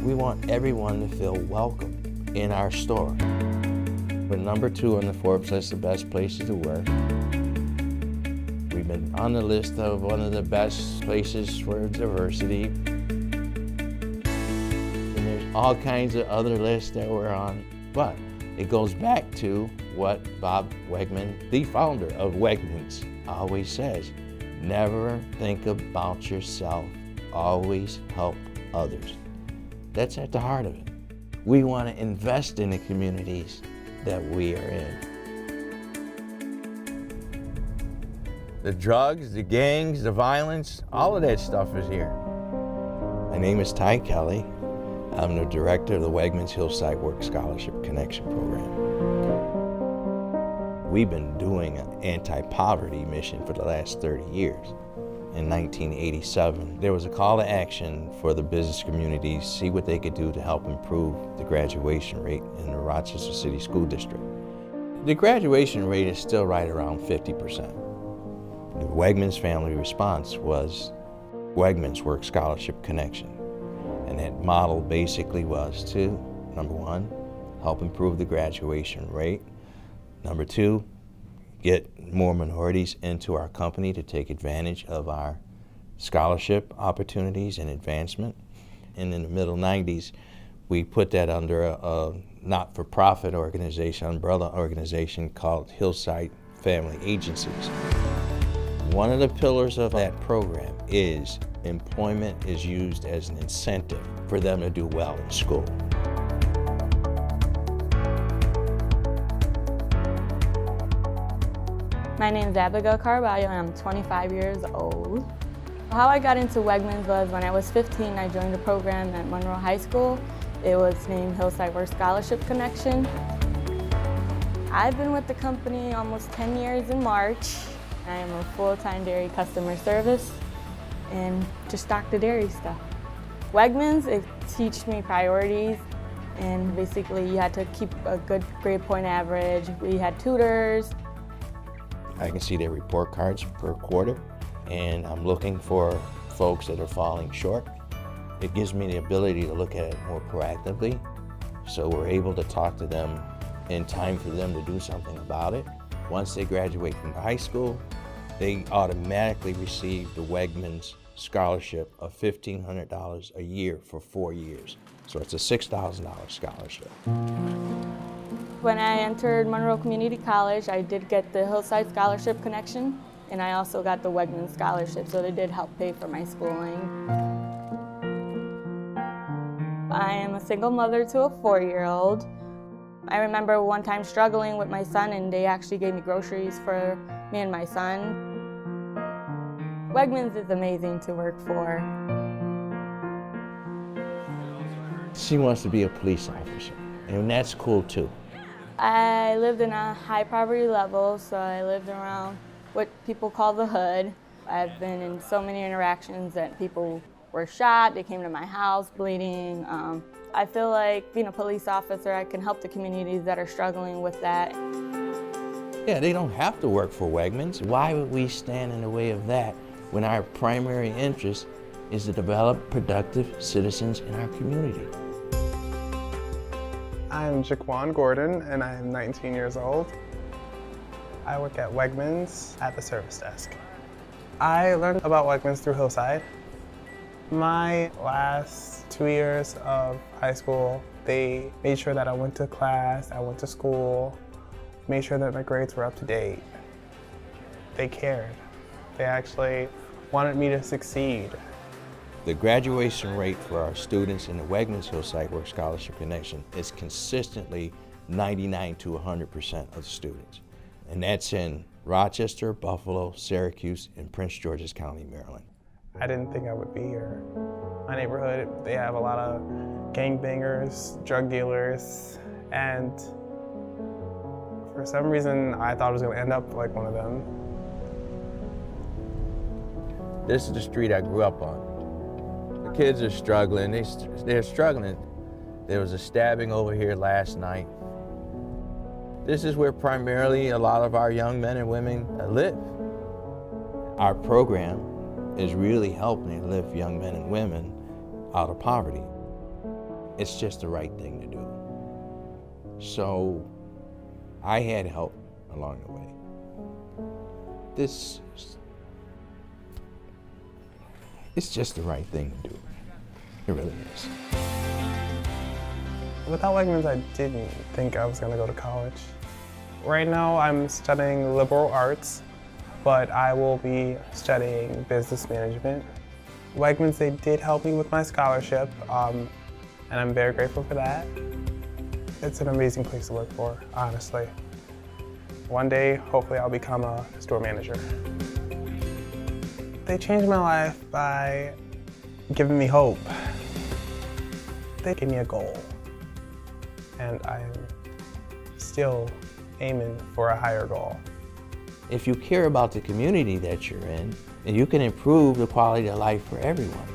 We want everyone to feel welcome in our store. We're number 2 on the Forbes list of best places to work. We've been on the list of one of the best places for diversity. And there's all kinds of other lists that we're on, but it goes back to what Bob Wegman, the founder of Wegmans, always says: never think about yourself, always help others. That's at the heart of it. We want to invest in the communities that we are in. The drugs, the gangs, the violence, all of that stuff is here. My name is Ty Kelly. I'm the director of the Wegmans Hillside Work Scholarship Connection Program. We've been doing an anti-poverty mission for the last 30 years. In 1987, there was a call to action for the business community to see what they could do to help improve the graduation rate in the Rochester City School District. The graduation rate is still right around 50%. The Wegmans family response was Wegmans Work Scholarship Connection. And that model basically was to, number 1, help improve the graduation rate. Number 2, get more minorities into our company to take advantage of our scholarship opportunities and advancement. And in the middle 90s, we put that under a not-for-profit organization, umbrella organization called Hillside Family Agencies. One of the pillars of that program is employment is used as an incentive for them to do well in school. My name is Abigail Carvalho and I'm 25 years old. How I got into Wegmans was when I was 15, I joined a program at Monroe High School. It was named Hillside Work Scholarship Connection. I've been with the company almost 10 years in March. I am a full-time dairy customer service and just stock the dairy stuff. Wegmans, it teach me priorities, and basically you had to keep a good grade point average. We had tutors. I can see their report cards per quarter, and I'm looking for folks that are falling short. It gives me the ability to look at it more proactively, so we're able to talk to them in time for them to do something about it. Once they graduate from high school, they automatically receive the Wegmans scholarship of $1,500 a year for 4 years. So it's a $6,000 scholarship. When I entered Monroe Community College, I did get the Hillside Scholarship Connection, and I also got the Wegmans Scholarship, so they did help pay for my schooling. I am a single mother to a 4-year-old. I remember one time struggling with my son, and they actually gave me groceries for me and my son. Wegmans is amazing to work for. She wants to be a police officer, and that's cool too. I lived in a high poverty level, so I lived around what people call the hood. I've been in so many interactions that people were shot, they came to my house bleeding. I feel like being a police officer, I can help the communities that are struggling with that. Yeah, they don't have to work for Wegmans. Why would we stand in the way of that when our primary interest is to develop productive citizens in our community? I'm Jaquan Gordon, and I'm 19 years old. I work at Wegmans at the service desk. I learned about Wegmans through Hillside. My last 2 years of high school, they made sure that I went to class, I went to school, made sure that my grades were up to date. They cared. They actually wanted me to succeed. The graduation rate for our students in the Wegmans Hillside Work Scholarship Connection is consistently 99 to 100% of the students. And that's in Rochester, Buffalo, Syracuse, and Prince George's County, Maryland. I didn't think I would be here. My neighborhood, they have a lot of gangbangers, drug dealers, and for some reason I thought I was going to end up like one of them. This is the street I grew up on. The kids are struggling, they're struggling. There was a stabbing over here last night. This is where primarily a lot of our young men and women live. Our program is really helping lift young men and women out of poverty. it's just the right thing to do. So I had help along the way. It's just the right thing to do. It really is. Without Wegmans, I didn't think I was going to go to college. Right now, I'm studying liberal arts, but I will be studying business management. Wegmans, they did help me with my scholarship, and I'm very grateful for that. It's an amazing place to work for, honestly. One day, hopefully, I'll become a store manager. They changed my life by giving me hope. They gave me a goal, and I'm still aiming for a higher goal. If you care about the community that you're in, you can improve the quality of life for everyone.